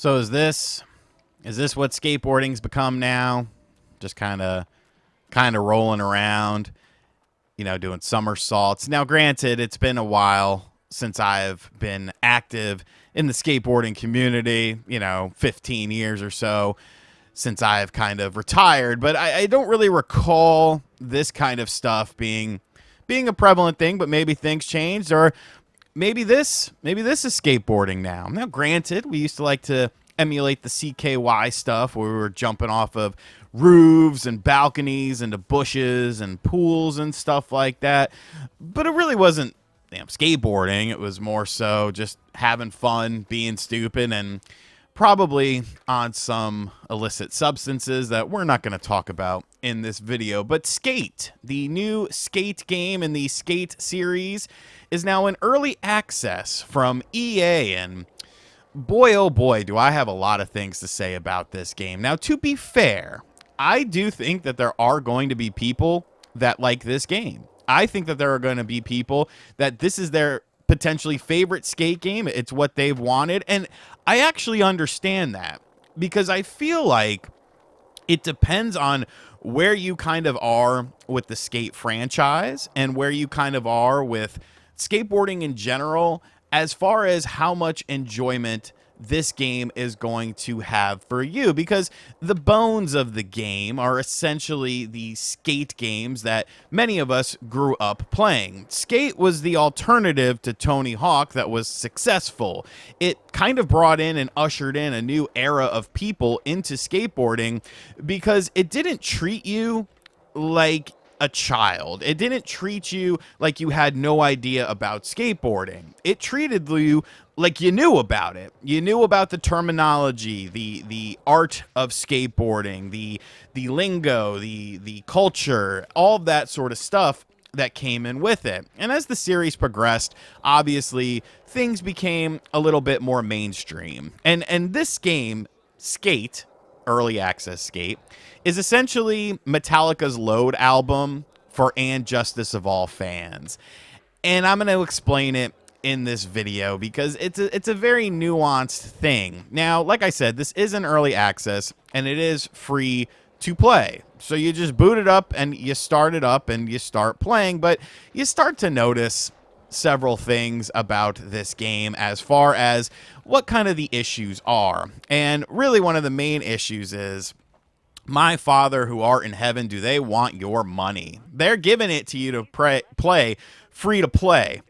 So is this what skateboarding's become now? Just kind of rolling around, doing somersaults. Now, granted, it's been a while since I've been active in the skateboarding community, 15 years or so since I've kind of retired, but I don't really recall this kind of stuff being a prevalent thing, but maybe things changed, or maybe this is skateboarding now. Now, granted, we used to like to emulate the CKY stuff where we were jumping off of roofs and balconies into bushes and pools and stuff like that. But it really wasn't skateboarding. It was more so just having fun, being stupid, and probably on some illicit substances that we're not going to talk about in this video. But Skate, the new Skate game in the Skate series, is now in early access from EA, and boy, oh boy, do I have a lot of things to say about this game. Now, to be fair, I do think that there are going to be people that like this game. I think that there are going to be people that this is their potentially favorite skate game. It's what they've wanted. And I actually understand that, because I feel like it depends on where you kind of are with the skate franchise and where you kind of are with skateboarding in general, as far as how much enjoyment this game is going to have for you, because the bones of the game are essentially the skate games that many of us grew up playing. Skate was the alternative to Tony Hawk that was successful. It kind of brought in and ushered in a new era of people into skateboarding, because it didn't treat you like a child. It didn't treat you like you had no idea about skateboarding. It treated you like you knew about it. You knew about the terminology, the art of skateboarding, the lingo, the culture, all of that sort of stuff that came in with it. And as the series progressed, obviously things became a little bit more mainstream. And this game, Skate, early access Skate, is essentially Metallica's Load album for And Justice of All fans. And I'm going to explain it in this video because it's a very nuanced thing. Now, like I said, this is an early access and it is free to play. So you just boot it up and you start it up and you start playing, but you start to notice several things about this game as far as what kind of the issues are. And really one of the main issues is, my Father who art in heaven, do they want your money? They're giving it to you to play free to play,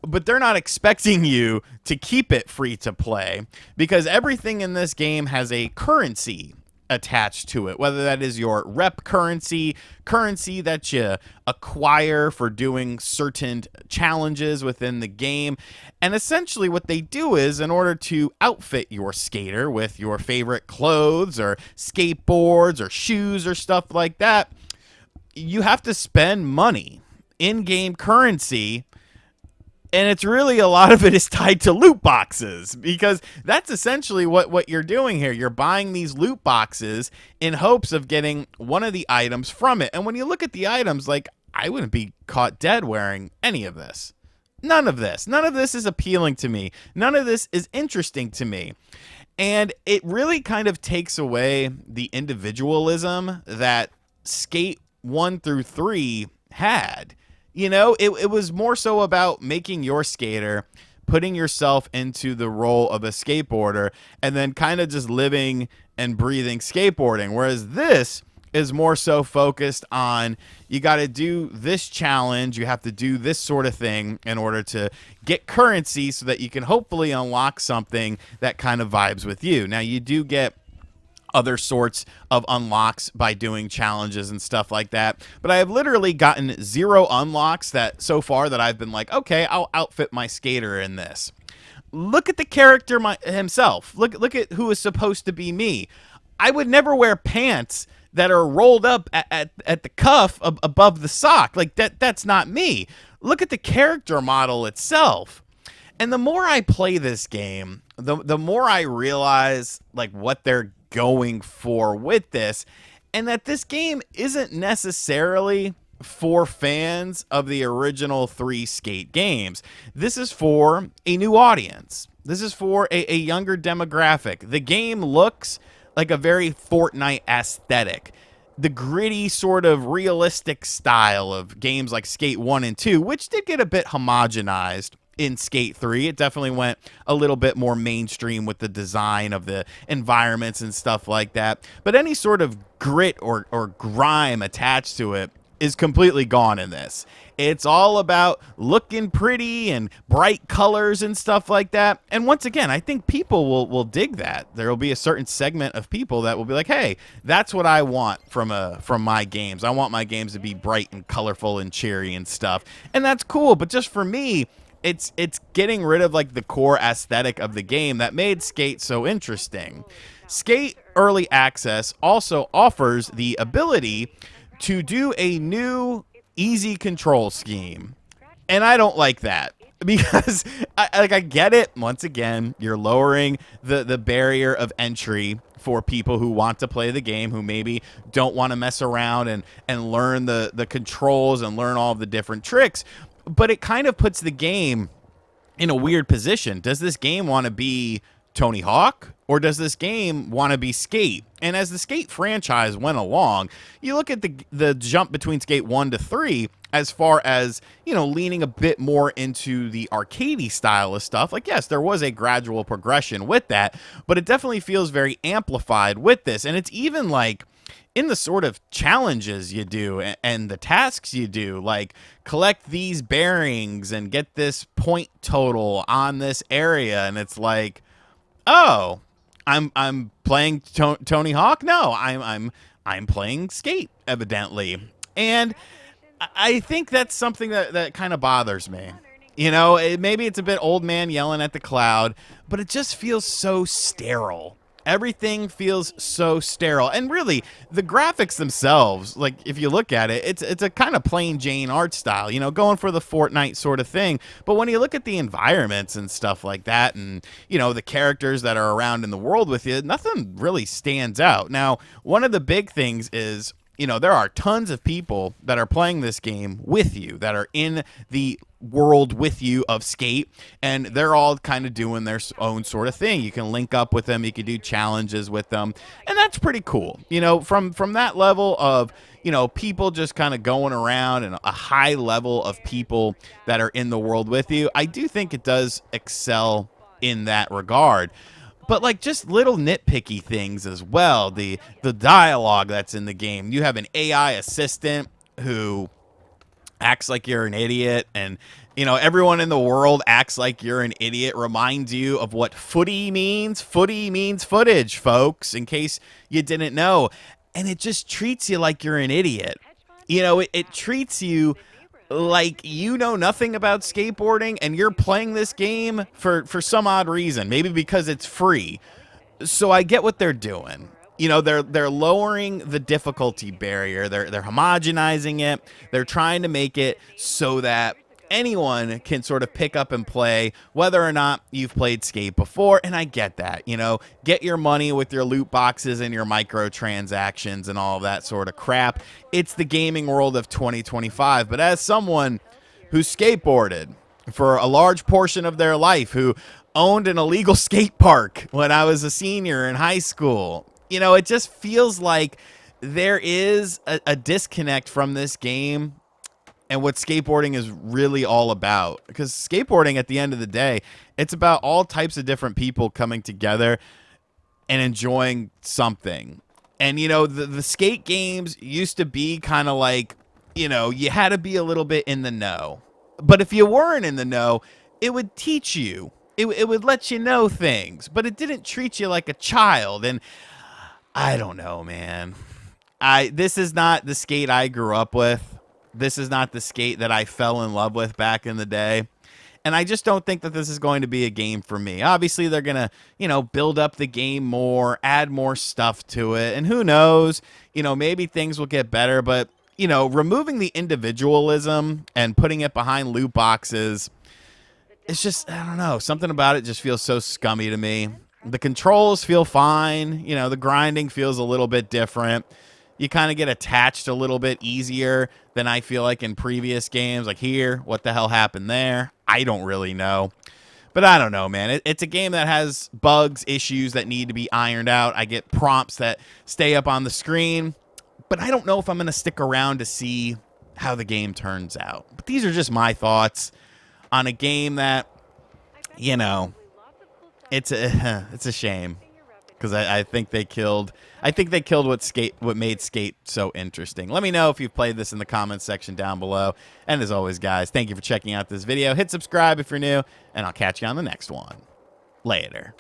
but they're not expecting you to keep it free to play, because everything in this game has a currency attached to it, whether that is your rep currency that you acquire for doing certain challenges within the game. And essentially what they do is, in order to outfit your skater with your favorite clothes or skateboards or shoes or stuff like that, you have to spend money, in-game currency. And it's really, a lot of it is tied to loot boxes, because that's essentially what you're doing here. You're buying these loot boxes in hopes of getting one of the items from it. And when you look at the items, like, I wouldn't be caught dead wearing any of this. None of this. None of this is appealing to me. None of this is interesting to me. And it really kind of takes away the individualism that Skate 1 through 3 had. It was more so about making your skater, putting yourself into the role of a skateboarder, and then kind of just living and breathing skateboarding. Whereas this is more so focused on, you got to do this challenge, you have to do this sort of thing in order to get currency so that you can hopefully unlock something that kind of vibes with you. Now, you do get other sorts of unlocks by doing challenges and stuff like that, but I have literally gotten 0 unlocks that so far that I've been like, okay, I'll outfit my skater in this. Look at the character himself. Look at who is supposed to be me. I would never wear pants that are rolled up at the cuff above the sock. Like, that's not me. Look at the character model itself. And the more I play this game, the more I realize like what they're going for with this, and that this game isn't necessarily for fans of the original 3 Skate games. This is for a new audience. This is for a younger demographic. The game looks like a very Fortnite aesthetic. The gritty, sort of realistic style of games like Skate 1 and 2, which did get a bit homogenized in Skate 3. It definitely went a little bit more mainstream with the design of the environments and stuff like that. But any sort of grit or grime attached to it is completely gone in this. It's all about looking pretty and bright colors and stuff like that. And once again, I think people will dig that. There will be a certain segment of people that will be like, "Hey, that's what I want from my games. I want my games to be bright and colorful and cheery and stuff." And that's cool, but just for me, it's getting rid of like the core aesthetic of the game that made Skate so interesting. Skate Early Access also offers the ability to do a new easy control scheme. And I don't like that because I get it. Once again, you're lowering the barrier of entry for people who want to play the game, who maybe don't want to mess around and learn the controls and learn all of the different tricks. But it kind of puts the game in a weird position. Does this game want to be Tony Hawk, or does this game want to be Skate? And as the Skate franchise went along, you look at the jump between Skate 1 to 3 as far as, leaning a bit more into the arcadey style of stuff. Like, yes, there was a gradual progression with that, but it definitely feels very amplified with this. And it's even like in the sort of challenges you do and the tasks you do, like collect these bearings and get this point total on this area. And it's like, oh, I'm playing Tony Hawk. No, I'm playing Skate, evidently. And I think that's something that kind of bothers me. Maybe it's a bit old man yelling at the cloud, but it just feels so sterile. Everything feels so sterile. And really, the graphics themselves, like if you look at it, it's a kind of plain Jane art style, going for the Fortnite sort of thing. But when you look at the environments and stuff like that and, the characters that are around in the world with you, nothing really stands out. Now, one of the big things is, there are tons of people that are playing this game with you, that are in the world with you of Skate, and they're all kind of doing their own sort of thing. You can link up with them, you can do challenges with them, and that's pretty cool. From that level of, people just kind of going around and a high level of people that are in the world with you, I do think it does excel in that regard. But like just little nitpicky things as well. The dialogue that's in the game. You have an AI assistant who acts like you're an idiot, and everyone in the world acts like you're an idiot. Reminds you of what footy means. Footy means footage, folks, in case you didn't know. And it just treats you like you're an idiot. It treats you like you know nothing about skateboarding and you're playing this game for some odd reason, maybe because it's free. So I get what they're doing. They're lowering the difficulty barrier. They're homogenizing it. They're trying to make it so that anyone can sort of pick up and play, whether or not you've played Skate before. And I get that. Get your money with your loot boxes and your microtransactions and all of that sort of crap. It's the gaming world of 2025. But as someone who skateboarded for a large portion of their life, who owned an illegal skate park when I was a senior in high school, it just feels like there is a disconnect from this game and what skateboarding is really all about. Because skateboarding, at the end of the day, it's about all types of different people coming together and enjoying something. And, the skate games used to be kind of like, you had to be a little bit in the know. But if you weren't in the know, it would teach you. It would let you know things. But it didn't treat you like a child. And I don't know, man. This is not the Skate I grew up with. This is not the Skate that I fell in love with back in the day. And I just don't think that this is going to be a game for me. Obviously, they're going to, build up the game more, add more stuff to it. And who knows, maybe things will get better. But, removing the individualism and putting it behind loot boxes, it's just, I don't know. Something about it just feels so scummy to me. The controls feel fine. The grinding feels a little bit different. You kind of get attached a little bit easier than I feel like in previous games. Like here, what the hell happened there? I don't really know. But I don't know, man. It's a game that has bugs, issues that need to be ironed out. I get prompts that stay up on the screen, but I don't know if I'm going to stick around to see how the game turns out. But these are just my thoughts on a game that, you know, it's a shame because I think they killed what made Skate so interesting. Let me know if you've played this in the comments section down below. And as always, guys, thank you for checking out this video. Hit subscribe if you're new, and I'll catch you on the next one. Later.